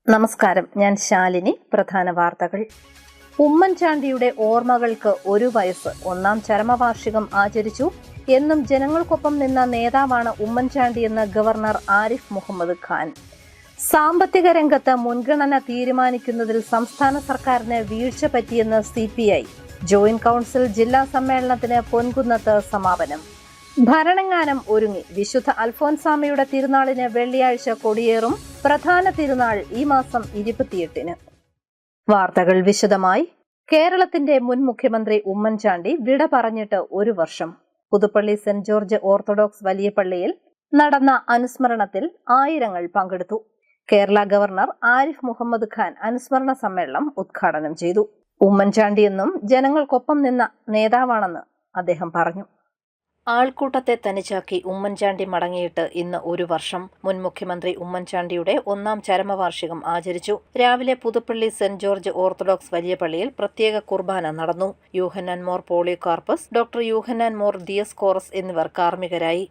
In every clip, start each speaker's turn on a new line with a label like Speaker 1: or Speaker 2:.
Speaker 1: നമസ്കാരം, ഞാൻ ശാലിനി. പ്രധാന വാർത്തകൾ. ഉമ്മൻചാണ്ടിയുടെ ഓർമ്മകൾക്ക് 1 വയസ്സ്. 1-ാം ചരമവാർഷികം ആചരിച്ചു. എന്നും ജനങ്ങൾക്കൊപ്പം നിന്ന നേതാവാണ് ഉമ്മൻചാണ്ടിയെന്ന് ഗവർണർ ആരിഫ് മുഹമ്മദ് ഖാൻ. സാമ്പത്തിക രംഗത്ത് മുൻഗണന തീരുമാനിക്കുന്നതിൽ സംസ്ഥാന സർക്കാരിന് വീഴ്ച പറ്റിയെന്ന് CPI. ജോയിന്റ് കൌൺസിൽ ജില്ലാ സമ്മേളനത്തിന് പൊൻകുന്നത്ത് സമാപനം. ഭരണങ്ങാനം ഒരുങ്ങി. വിശുദ്ധ അൽഫോൻസാമയുടെ തിരുനാളിന് വെള്ളിയാഴ്ച കൊടിയേറും. പ്രധാന തിരുനാൾ ഈ മാസം 28-ന്. വാർത്തകൾ വിശദമായി. കേരളത്തിന്റെ മുൻ മുഖ്യമന്ത്രി ഉമ്മൻചാണ്ടി വിട പറഞ്ഞിട്ട് 1 വർഷം. പുതുപ്പള്ളി സെന്റ് ജോർജ് ഓർത്തഡോക്സ് വലിയ പള്ളിയിൽ നടന്ന അനുസ്മരണത്തിൽ ആയിരങ്ങൾ പങ്കെടുത്തു. കേരള ഗവർണർ ആരിഫ് മുഹമ്മദ് ഖാൻ അനുസ്മരണ സമ്മേളനം ഉദ്ഘാടനം ചെയ്തു. ഉമ്മൻചാണ്ടിയെന്നും ജനങ്ങൾക്കൊപ്പം നിന്ന നേതാവാണെന്ന് അദ്ദേഹം പറഞ്ഞു. ആൾക്കൂട്ടത്തെ തനിച്ചാക്കി ഉമ്മൻചാണ്ടി മടങ്ങിയിട്ട് ഇന്ന് 1 വർഷം. മുൻ മുഖ്യമന്ത്രി ഉമ്മൻചാണ്ടിയുടെ 1-ാം ചരമവാർഷികം ആചരിച്ചു. രാവിലെ പുതുപ്പള്ളി സെന്റ് ജോർജ് ഓർത്തഡോക്സ് വലിയ പള്ളിയിൽ പ്രത്യേക കുർബാന നടന്നു. Yuhanon more Polycarpus, doctor Yuhanon more Dioscorus എന്നിവർ കാർമ്മികരായി.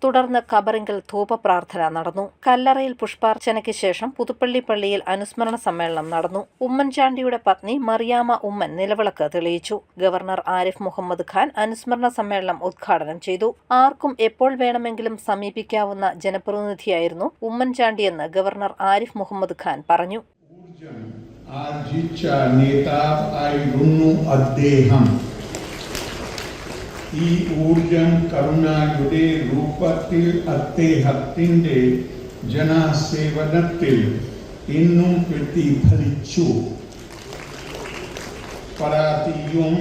Speaker 1: തുടർന്ന് ഖബറിങ്കൽ ധൂപപ്രാർത്ഥന നടന്നു. കല്ലറയിൽ പുഷ്പാർച്ചനയ്ക്ക് ശേഷം പുതുപ്പള്ളി പള്ളിയിൽ അനുസ്മരണ സമ്മേളനം നടന്നു. ഉമ്മൻചാണ്ടിയുടെ പത്നി മറിയാമ്മ ഉമ്മൻ നിലവിളക്ക് തെളിയിച്ചു. ഗവർണർ ആരിഫ് മുഹമ്മദ് ഖാൻ അനുസ്മരണ സമ്മേളനം ഉദ്ഘാടനം ചെയ്തു. ആർക്കും എപ്പോൾ വേണമെങ്കിലും സമീപിക്കാവുന്ന ജനപ്രതിനിധിയായിരുന്നു ഉമ്മൻചാണ്ടിയെന്ന് ഗവർണർ ആരിഫ് മുഹമ്മദ് ഖാൻ പറഞ്ഞു.
Speaker 2: ഈ ഊർജം കരുണയുടെ രൂപത്തിൽ അദ്ദേഹത്തിന്റെ ജനസേവനത്തിൽ ഇന്നും പ്രതിഫലിച്ചു. പരാതിയും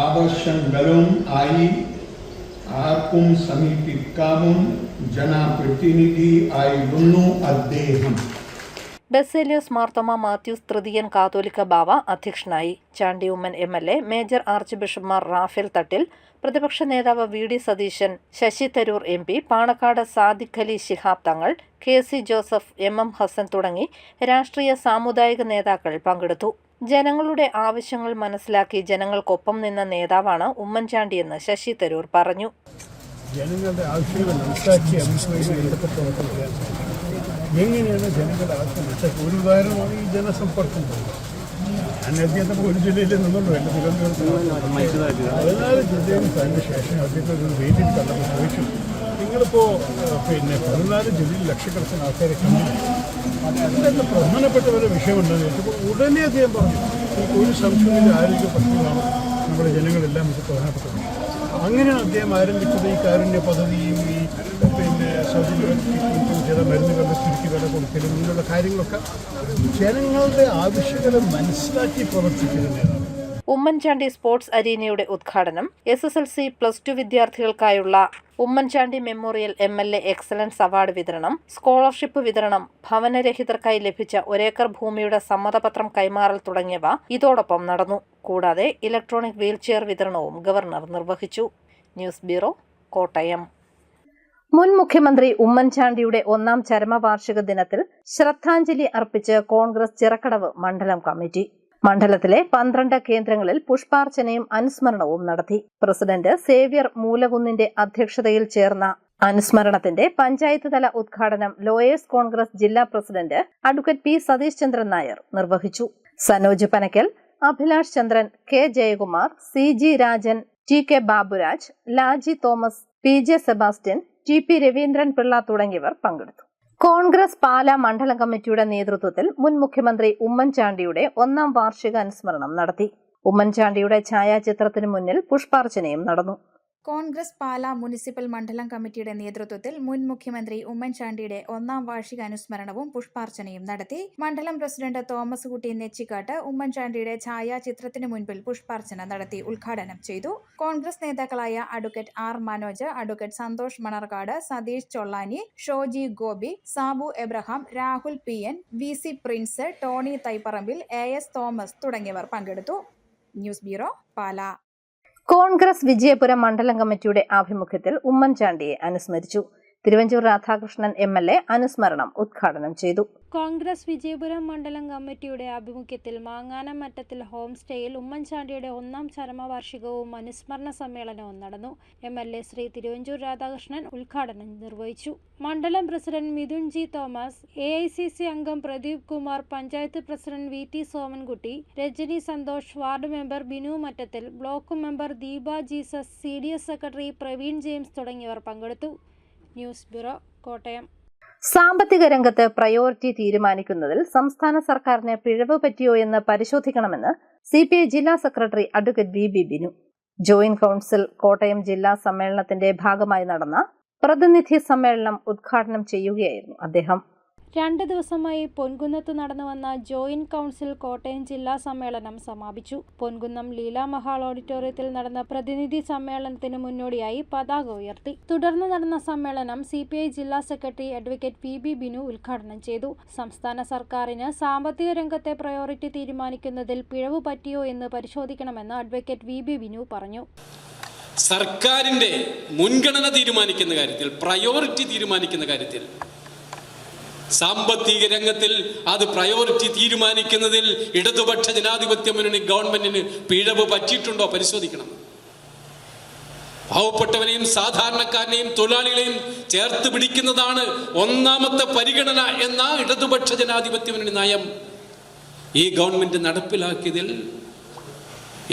Speaker 2: ആവശ്യങ്ങളും ആയി ആർക്കും സമീപിക്കാവും ജനപ്രതിനിധി ആയിരുന്നു അദ്ദേഹം.
Speaker 1: ബസേലിയോസ് മാർത്തോമ മാത്യൂസ് തൃതീയൻ കാത്തോലിക്ക ബാവ അധ്യക്ഷനായി. Chandy Oommen MLA, major archbishop Raphael Thattil, പ്രതിപക്ഷ നേതാവ് VD Satheesan, Sasi Tharoor MP, Panakkad Sadiq Ali Shihab Thangal, KC Joseph, MM Hasan തുടങ്ങി രാഷ്ട്രീയ സാമുദായിക നേതാക്കൾ പങ്കെടുത്തു. ജനങ്ങളുടെ ആവശ്യങ്ങൾ മനസ്സിലാക്കി ജനങ്ങൾക്കൊപ്പം നിന്ന നേതാവാണ് ഉമ്മൻചാണ്ടിയെന്ന് ശശി തരൂർ പറഞ്ഞു.
Speaker 3: ജനങ്ങളുടെ ആവശ്യങ്ങൾ എങ്ങനെയാണ് ജനങ്ങളുടെ ആവശ്യം മനസ്സിലാക്കി? ഒരു ഉദാഹരണമാണ് ഈ ജനസമ്പർക്കം. ഞാൻ അദ്ദേഹത്തെ ഒരു ജില്ലയിൽ നിന്നുള്ളൂ, എൻ്റെ തിരുവനന്തപുരത്ത് 14 ജില്ലയിൽ അതിന് ശേഷം അദ്ദേഹത്തെ ഒരു വേദിയിൽ കണ്ടപ്പോൾ ചോദിച്ചു, നിങ്ങളിപ്പോൾ 14 ജില്ലയിൽ ലക്ഷക്കണക്കിന് ആൾക്കാരെ കണ്ടില്ല, അതിൻ്റെ പ്രധാനപ്പെട്ടവരുടെ വിഷയമുണ്ടെന്ന് ചോദിച്ചപ്പോൾ ഉടനെ അദ്ദേഹം പറഞ്ഞു, ഒരു സംശയമില്ല, ആരോഗ്യ പ്രശ്നമാണ് നമ്മുടെ ജനങ്ങളെല്ലാം ഇത് പ്രധാനപ്പെട്ടത്. അങ്ങനെയാണ് അദ്ദേഹം ആരംഭിച്ചത് ഈ കാരുണ്യ പദ്ധതിയും ഈ സൗജന്യവൽക്കരിക്കും ചില മരുന്നുകളുടെ ചുരുക്കി വില കൊടുക്കലും ഇങ്ങനെയുള്ള കാര്യങ്ങളൊക്കെ ജനങ്ങളുടെ ആവശ്യങ്ങളെ മനസ്സിലാക്കി പ്രവർത്തിക്കുന്ന നേതാവ്.
Speaker 1: ഉമ്മൻചാണ്ടി സ്പോർട്സ് അരീനയുടെ ഉദ്ഘാടനം, SSLC +2 വിദ്യാർത്ഥികൾക്കായുള്ള Oommen Chandy memorial MLA excellence award വിതരണം, സ്കോളർഷിപ്പ് വിതരണം, ഭവനരഹിതർക്കായി ലഭിച്ച 1 ഏക്കർ ഭൂമിയുടെ സമ്മതപത്രം കൈമാറൽ തുടങ്ങിയവ ഇതോടൊപ്പം നടന്നു. കൂടാതെ ഇലക്ട്രോണിക് വീൽചെയർ വിതരണവും ഗവർണർ നിർവഹിച്ചു. News bureau, Kottayam. മുൻ മുഖ്യമന്ത്രി ഉമ്മൻചാണ്ടിയുടെ 1-ാം ചരമവാർഷിക ദിനത്തിൽ ശ്രദ്ധാഞ്ജലി അർപ്പിച്ച് കോൺഗ്രസ് ചിറക്കടവ് മണ്ഡലം കമ്മിറ്റി. മണ്ഡലത്തിലെ 12 കേന്ദ്രങ്ങളിൽ പുഷ്പാർച്ചനയും അനുസ്മരണവും നടത്തി. പ്രസിഡന്റ് സേവ്യർ മൂലകുന്നിന്റെ അധ്യക്ഷതയിൽ ചേർന്ന അനുസ്മരണത്തിന്റെ പഞ്ചായത്ത് തല ഉദ്ഘാടനം ലോയേഴ്സ് കോൺഗ്രസ് ജില്ലാ president advocate P Satheesh Chandran Nair നിർവഹിച്ചു. സനോജ് പനക്കൽ, അഭിലാഷ് ചന്ദ്രൻ, K Jayakumar, CG Rajan, TK Baburaj, Laji Thomas, PJ Sebastian, TP Raveendran Pillai തുടങ്ങിയവർ പങ്കെടുത്തു. കോൺഗ്രസ് പാലാ മണ്ഡലം കമ്മിറ്റിയുടെ നേതൃത്വത്തിൽ മുൻ മുഖ്യമന്ത്രി ഉമ്മൻചാണ്ടിയുടെ 1-ാം വാർഷിക അനുസ്മരണം നടത്തി. ഉമ്മൻചാണ്ടിയുടെ ഛായാചിത്രത്തിന് മുന്നിൽ പുഷ്പാർച്ചനയും നടന്നു.
Speaker 4: കോൺഗ്രസ് പാലാ മുനിസിപ്പൽ മണ്ഡലം കമ്മിറ്റിയുടെ നേതൃത്വത്തിൽ മുൻ മുഖ്യമന്ത്രി ഉമ്മൻചാണ്ടിയുടെ 1-ാം വാർഷിക അനുസ്മരണവും പുഷ്പാർച്ചനയും നടത്തി. മണ്ഡലം പ്രസിഡന്റ് തോമസ് കുട്ടി നെച്ചിക്കാട്ട് ഉമ്മൻചാണ്ടിയുടെ ഛായാചിത്രത്തിന് മുൻപിൽ പുഷ്പാർച്ചന നടത്തി ഉദ്ഘാടനം ചെയ്തു. കോൺഗ്രസ് നേതാക്കളായ advocate R Manoj, advocate Santhosh Manarcad, Satheesh Chollani, Shoji Gopi, Sabu Abraham, Rahul PN, VC Prince, Tony Thaiparambil, AS Thomas തുടങ്ങിയവർ പങ്കെടുത്തു. News bureau, Pala.
Speaker 1: കോൺഗ്രസ് വിജയപുരം മണ്ഡലം കമ്മിറ്റിയുടെ ആഭിമുഖ്യത്തിൽ ഉമ്മൻചാണ്ടിയെ അനുസ്മരിച്ചു. തിരുവഞ്ചൂർ രാധാകൃഷ്ണൻ MLA അനുസ്മരണം ഉദ്ഘാടനം ചെയ്തു.
Speaker 5: കോൺഗ്രസ് വിജയപുരം മണ്ഡലം കമ്മിറ്റിയുടെ ആഭിമുഖ്യത്തിൽ മാങ്ങാനം മറ്റത്തിൽ ഹോം സ്റ്റേയിൽ ഉമ്മൻചാണ്ടിയുടെ 1ാം ചരമവാർഷികവും അനുസ്മരണ സമ്മേളനവും നടന്നു. MLA ശ്രീ തിരുവഞ്ചൂർ രാധാകൃഷ്ണൻ ഉദ്ഘാടനം നിർവഹിച്ചു. മണ്ഡലം president Mithun G. Thomas, AICC അംഗം Pradeep Kumar, panchayat president VT Somankutty, Rajani Santhosh, ward member Binu Mattathil, block member Deepa Jesus, CDS secretary Praveen James തുടങ്ങിയവർ പങ്കെടുത്തു. News bureau, Kottayam.
Speaker 1: സാമ്പത്തിക രംഗത്ത് പ്രയോറിറ്റി തീരുമാനിക്കുന്നതിൽ സംസ്ഥാന സർക്കാരിന് പിഴവ് പറ്റിയോ എന്ന് പരിശോധിക്കണമെന്ന് CPI ജില്ലാ secretary advocate VB Binu. Joint council Kottayam ജില്ലാ സമ്മേളനത്തിന്റെ ഭാഗമായി നടന്ന പ്രതിനിധി സമ്മേളനം ഉദ്ഘാടനം ചെയ്യുകയായിരുന്നു അദ്ദേഹം.
Speaker 5: 2 ദിവസമായി പൊൻകുന്നത്ത് നടന്നുവന്ന ജോയിന്റ് കൌൺസിൽ കോട്ടയം ജില്ലാ സമ്മേളനം സമാപിച്ചു. പൊൻകുന്നം ലീല മഹാൾ ഓഡിറ്റോറിയത്തിൽ നടന്ന പ്രതിനിധി സമ്മേളനത്തിന് മുന്നോടിയായി പതാക ഉയർത്തി. തുടർന്ന് നടന്ന സമ്മേളനം CPI ജില്ലാ സെക്രട്ടറി അഡ്വക്കേറ്റ് VB ബിനു ഉദ്ഘാടനം ചെയ്തു. സംസ്ഥാന സർക്കാരിന് സാമ്പത്തിക രംഗത്തെ പ്രയോറിറ്റി തീരുമാനിക്കുന്നതിൽ പിഴവ് പറ്റിയോ എന്ന് പരിശോധിക്കണമെന്ന് അഡ്വക്കേറ്റ് VB ബിനു പറഞ്ഞു.
Speaker 6: സർക്കാരിന്റെ മുൻഗണന തീരുമാനിക്കുന്ന കാര്യത്തിൽ, പ്രയോറിറ്റി തീരുമാനിക്കുന്ന കാര്യത്തിൽ, സാമ്പത്തിക രംഗത്തിൽ അത് പ്രയോറിറ്റി തീരുമാനിക്കുന്നതിൽ ഇടതുപക്ഷ ജനാധിപത്യ മുന്നണി ഗവൺമെന്റിന് പിഴവ് പറ്റിയിട്ടുണ്ടോ പരിശോധിക്കണം. പാവപ്പെട്ടവരെയും സാധാരണക്കാരനെയും തൊഴിലാളികളെയും ചേർത്ത് പിടിക്കുന്നതാണ് 1ാമത്തെ പരിഗണന എന്ന ഇടതുപക്ഷ ജനാധിപത്യ മുന്നണി നയം ഈ ഗവൺമെന്റ് നടപ്പിലാക്കിയതിൽ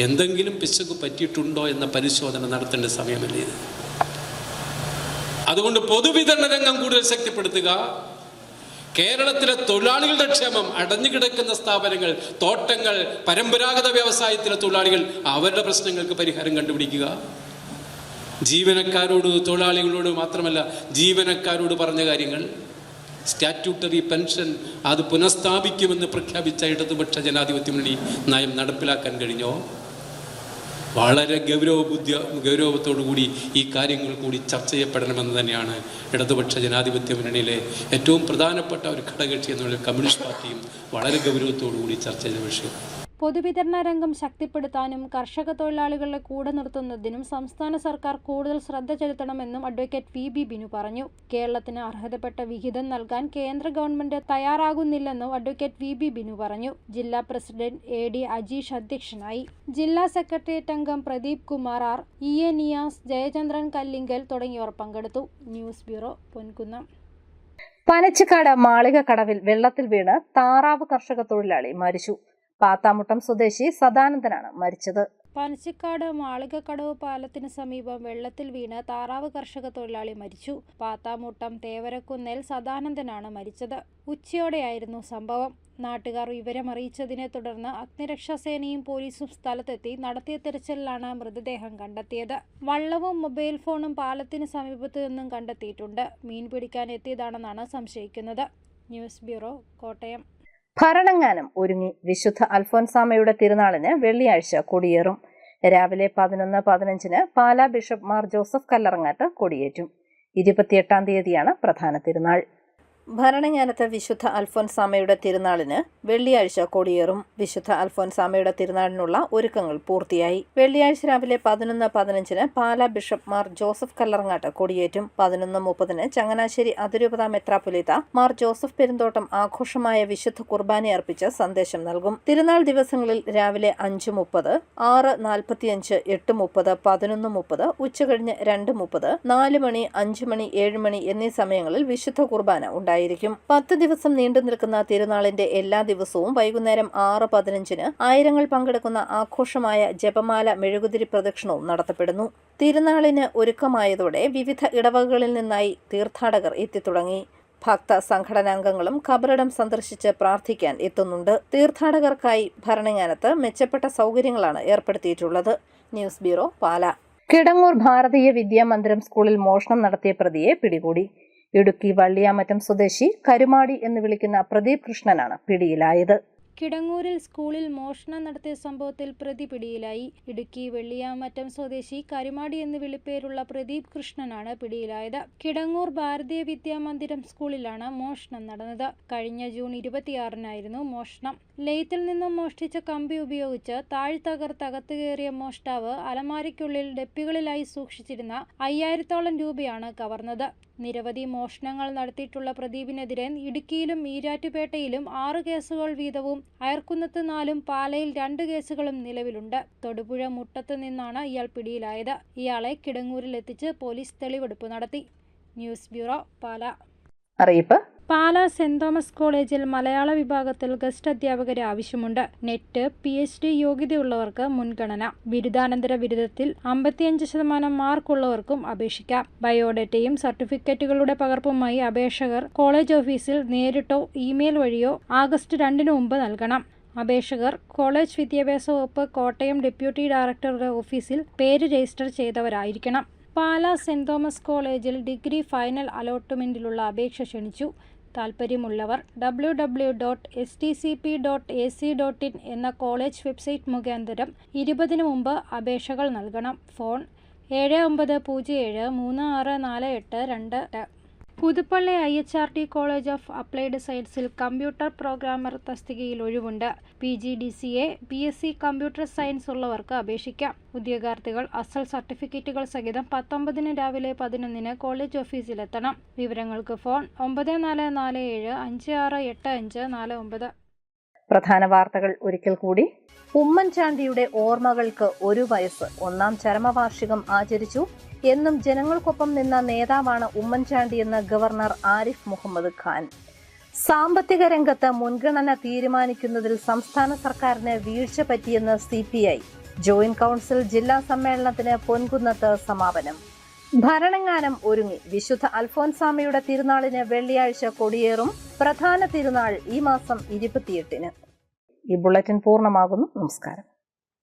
Speaker 6: എന്തെങ്കിലും പിശക് പറ്റിയിട്ടുണ്ടോ എന്ന പരിശോധന നടത്തേണ്ട സമയമല്ലേ ഇത്. അതുകൊണ്ട് പൊതുവിതരണ രംഗം കൂടുതൽ ശക്തിപ്പെടുത്തുക, കേരളത്തിലെ തൊഴിലാളികളുടെ ക്ഷേമം, അടഞ്ഞുകിടക്കുന്ന സ്ഥാപനങ്ങൾ, തോട്ടങ്ങൾ, പരമ്പരാഗത വ്യവസായത്തിലെ തൊഴിലാളികൾ, അവരുടെ പ്രശ്നങ്ങൾക്ക് പരിഹാരം കണ്ടുപിടിക്കുക. ജീവനക്കാരോട്, തൊഴിലാളികളോട് മാത്രമല്ല ജീവനക്കാരോട് പറഞ്ഞ കാര്യങ്ങൾ, സ്റ്റാറ്റ്യൂട്ടറി പെൻഷൻ അത് പുനഃസ്ഥാപിക്കുമെന്ന് പ്രഖ്യാപിച്ച ഇടതുപക്ഷ ജനാധിപത്യ മുന്നണി നയം നടപ്പിലാക്കാൻ കഴിഞ്ഞോ? വളരെ ഗൗരവത്തോടുകൂടി ഈ കാര്യങ്ങൾ കൂടി ചർച്ച ചെയ്യപ്പെടണമെന്ന് തന്നെയാണ് ഇടതുപക്ഷ ജനാധിപത്യ മുന്നണിയിലെ ഏറ്റവും പ്രധാനപ്പെട്ട ഒരു ഘടകകക്ഷി എന്നുള്ള കമ്മ്യൂണിസ്റ്റ് പാർട്ടിയും വളരെ ഗൗരവത്തോടുകൂടി ചർച്ച ചെയ്ത വിഷയം.
Speaker 5: പൊതുവിതരണ രംഗം ശക്തിപ്പെടുത്താനും കർഷക തൊഴിലാളികളെ കൂടെ നിർത്തുന്നതിനും സംസ്ഥാന സർക്കാർ കൂടുതൽ ശ്രദ്ധ ചെലുത്തണമെന്നും അഡ്വക്കേറ്റ് VB ബിനു പറഞ്ഞു. കേരളത്തിന് അർഹതപ്പെട്ട വിഹിതം നൽകാൻ കേന്ദ്ര ഗവൺമെന്റ് തയ്യാറാകുന്നില്ലെന്നും അഡ്വക്കേറ്റ് VB ബിനു പറഞ്ഞു. ജില്ലാ പ്രസിഡന്റ് AD അജീഷ് അധ്യക്ഷനായി. ജില്ലാ സെക്രട്ടേറിയറ്റ് അംഗം പ്രദീപ് കുമാർ R, EA നിയാസ്, ജയചന്ദ്രൻ കല്ലിങ്കൽ തുടങ്ങിയവർ പങ്കെടുത്തു. News bureau, Ponkunnam.
Speaker 1: പനച്ചിക്കാട് മാളികക്കടവിൽ വെള്ളത്തിൽ വീണ് താറാവ് കർഷക തൊഴിലാളി മരിച്ചു. പാത്താമുട്ടം സ്വദേശി സദാനന്ദനാണ് മരിച്ചത്.
Speaker 5: പനച്ചിക്കാട് മാളികക്കടവ് പാലത്തിന് സമീപം വെള്ളത്തിൽ വീണ് താറാവ് കർഷക തൊഴിലാളി മരിച്ചു. പാത്താമുട്ടം തേവരക്കുന്നേൽ സദാനന്ദനാണ് മരിച്ചത്. ഉച്ചയോടെയായിരുന്നു സംഭവം. നാട്ടുകാർ വിവരമറിയിച്ചതിനെ തുടർന്ന് അഗ്നിരക്ഷാസേനയും പോലീസും സ്ഥലത്തെത്തി നടത്തിയ തെരച്ചിലിലാണ് മൃതദേഹം കണ്ടെത്തിയത്. വള്ളവും മൊബൈൽ ഫോണും പാലത്തിന് സമീപത്തു നിന്നും കണ്ടെത്തിയിട്ടുണ്ട്. മീൻ പിടിക്കാൻ എത്തിയതാണെന്നാണ് സംശയിക്കുന്നത്. News bureau, Kottayam.
Speaker 1: ഭരണങ്ങാനം ഒരുങ്ങി. വിശുദ്ധ അൽഫോൻസാമയുടെ തിരുനാളിന് വെള്ളിയാഴ്ച കൊടിയേറും. രാവിലെ 11:15 പാലാ ബിഷപ്പ് മാർ ജോസഫ് കല്ലറങ്ങാട്ട് കൊടിയേറ്റും. 28-ാം തീയതിയാണ് പ്രധാന തിരുനാൾ. ഭരണങ്ങാനത്ത് വിശുദ്ധ അൽഫോൻസാമയുടെ തിരുനാളിന് വെള്ളിയാഴ്ച കൊടിയേറും. വിശുദ്ധ അൽഫോൻസാമയുടെ തിരുനാളിനുള്ള ഒരുക്കങ്ങൾ പൂർത്തിയായി. വെള്ളിയാഴ്ച രാവിലെ 11:15 പാലാ ബിഷപ്പ് മാർ ജോസഫ് കല്ലറങ്ങാട്ട് കൊടിയേറ്റും. 11:30 ചങ്ങനാശ്ശേരി അതിരൂപത മെത്രാപ്പൊലീത്ത മാർ ജോസഫ് പെരുന്തോട്ടം ആഘോഷമായ വിശുദ്ധ കുർബാന അർപ്പിച്ച് സന്ദേശം നൽകും. തിരുനാൾ ദിവസങ്ങളിൽ രാവിലെ 5:30, 6:45, 8:30, 11:30, ഉച്ചകഴിഞ്ഞ് 2:30, 4 മണി, 5 മണി, 7 മണി എന്നീ സമയങ്ങളിൽ വിശുദ്ധ കുർബാന ഉണ്ടായിരിക്കും. 10 ദിവസം നീണ്ടു നിൽക്കുന്ന തിരുനാളിന്റെ എല്ലാ ദിവസവും വൈകുന്നേരം 6:15 ആയിരങ്ങൾ പങ്കെടുക്കുന്ന ആഘോഷമായ ജപമാല മെഴുകുതിരി പ്രദക്ഷിണവും നടത്തപ്പെടുന്നു. തിരുനാളിന് ഒരുക്കമായതോടെ വിവിധ ഇടവകകളിൽ നിന്നായി തീർത്ഥാടകർ എത്തിത്തുടങ്ങി. ഭക്ത സംഘടനാംഗങ്ങളും ഖബറിടം സന്ദർശിച്ച് പ്രാർത്ഥിക്കാൻ എത്തുന്നുണ്ട്. തീർത്ഥാടകർക്കായി ഭരണങ്ങാനത്ത് മെച്ചപ്പെട്ട സൗകര്യങ്ങളാണ് ഏർപ്പെടുത്തിയിട്ടുള്ളത്. News bureau, Pala. കിടങ്ങൂർ ഭാരതീയ വിദ്യാമന്ദിരം സ്കൂളിൽ മോഷണം നടത്തിയ പ്രതിയെ പിടികൂടി. ഇടുക്കി വള്ളിയാമറ്റം സ്വദേശി കരുമാടി എന്ന് വിളിക്കുന്ന പ്രദീപ് കൃഷ്ണനാണ് പിടിയിലായത്.
Speaker 5: കിടങ്ങൂരിൽ സ്കൂളിൽ മോഷണം നടത്തിയ സംഭവത്തിൽ പ്രതി പിടിയിലായി. ഇടുക്കി വെള്ളിയാമറ്റം സ്വദേശി കരിമാടി എന്ന് വിളിപ്പേരുള്ള പ്രദീപ് കൃഷ്ണനാണ് പിടിയിലായത്. കിടങ്ങൂർ ഭാരതീയ വിദ്യാമന്ദിരം സ്കൂളിലാണ് മോഷണം നടന്നത്. കഴിഞ്ഞ ജൂൺ 26-നായിരുന്നു മോഷണം. ലെയ്ത്തിൽ നിന്നും മോഷ്ടിച്ച കമ്പി ഉപയോഗിച്ച് താഴ്ത്തകർത്ത് അകത്ത് കയറിയ മോഷ്ടാവ് അലമാരിക്കുള്ളിൽ ഡപ്പികളിലായി സൂക്ഷിച്ചിരുന്ന 5000-ഓളം രൂപയാണ് കവർന്നത്. നിരവധി മോഷണങ്ങൾ നടത്തിയിട്ടുള്ള പ്രദീപിനെതിരെ ഇടുക്കിയിലും ഈരാറ്റുപേട്ടയിലും 6 കേസുകൾ വീതവും അയർക്കുന്നത്ത് 4, പാലയിൽ 2 കേസുകളും നിലവിലുണ്ട്. തൊടുപുഴ മുട്ടത്ത് നിന്നാണ് ഇയാൾ പിടിയിലായത്. ഇയാളെ കിടങ്ങൂരിൽ എത്തിച്ച് പോലീസ് തെളിവെടുപ്പ് നടത്തി. News bureau, Pala.
Speaker 1: അറിയിപ്പ്:
Speaker 5: പാലാ സെന്റ് തോമസ് കോളേജിൽ മലയാള വിഭാഗത്തിൽ ഗസ്റ്റ് അധ്യാപകരെ ആവശ്യമുണ്ട്. നെറ്റ്, PhD യോഗ്യതയുള്ളവർക്ക് മുൻഗണന. ബിരുദാനന്തര ബിരുദത്തിൽ 55% മാർക്കുള്ളവർക്കും അപേക്ഷിക്കാം. ബയോഡേറ്റയും സർട്ടിഫിക്കറ്റുകളുടെ പകർപ്പുമായി അപേക്ഷകർ കോളേജ് ഓഫീസിൽ നേരിട്ടോ ഇമെയിൽ വഴിയോ ആഗസ്റ്റ് 2 മുമ്പ് നൽകണം. അപേക്ഷകർ കോളേജ് വിദ്യാഭ്യാസ വകുപ്പ് കോട്ടയം ഡെപ്യൂട്ടി ഡയറക്ടറുടെ ഓഫീസിൽ പേര് രജിസ്റ്റർ ചെയ്തവരായിരിക്കണം. പാലാ സെന്റ് തോമസ് കോളേജിൽ ഡിഗ്രി ഫൈനൽ അലോട്ട്മെന്റിലുള്ള അപേക്ഷ ക്ഷണിച്ചു. താൽപ്പര്യമുള്ളവർ www.stcp.ac.in എന്ന കോളേജ് വെബ്സൈറ്റ് മുഖാന്തരം 20-ന് മുമ്പ് അപേക്ഷകൾ നൽകണം. Phone 7907364822. Puthuppally IHRD college of applied സയൻസിൽ കമ്പ്യൂട്ടർ പ്രോഗ്രാമർ തസ്തികയിൽ ഒഴിവുണ്ട്. PGDCA, BSc കമ്പ്യൂട്ടർ സയൻസ് ഉള്ളവർക്ക് അപേക്ഷിക്കാം. ഉദ്യോഗാർത്ഥികൾ അസൽ സർട്ടിഫിക്കറ്റുകൾ സഹിതം 19-ന് രാവിലെ 11-ന് കോളേജ് ഓഫീസിലെത്തണം. വിവരങ്ങൾക്ക് ഫോൺ 9447568549.
Speaker 1: പ്രധാന വാർത്തകൾ ഒരിക്കൽ കൂടി. ഉമ്മൻചാണ്ടിയുടെ ഓർമ്മകൾക്ക് 1 വയസ്സ്. 1-ാം ചരമവാർഷികം ആചരിച്ചു. എന്നും ജനങ്ങൾക്കൊപ്പം നിന്ന നേതാവാണ് ഉമ്മൻചാണ്ടിയെന്ന് ഗവർണർ ആരിഫ് മുഹമ്മദ് ഖാൻ. സാമ്പത്തിക രംഗത്ത് മുൻഗണന തീരുമാനിക്കുന്നതിൽ സംസ്ഥാന സർക്കാരിന് വീഴ്ച പറ്റിയെന്ന് CPI. ജോയിന്റ് കൌൺസിൽ ജില്ലാ സമ്മേളനത്തിന് പൊൻകുന്നത്ത് സമാപനം. ഭരണങ്ങാനം ഒരുങ്ങി. വിശുദ്ധ അൽഫോൻസാമയുടെ തിരുനാളിന് വെള്ളിയാഴ്ച കൊടിയേറും. പ്രധാന തിരുനാൾ ഈ മാസം 28-ന്. ഈ ബുള്ളറ്റിൻ പൂർണ്ണമാകുന്നു. നമസ്കാരം.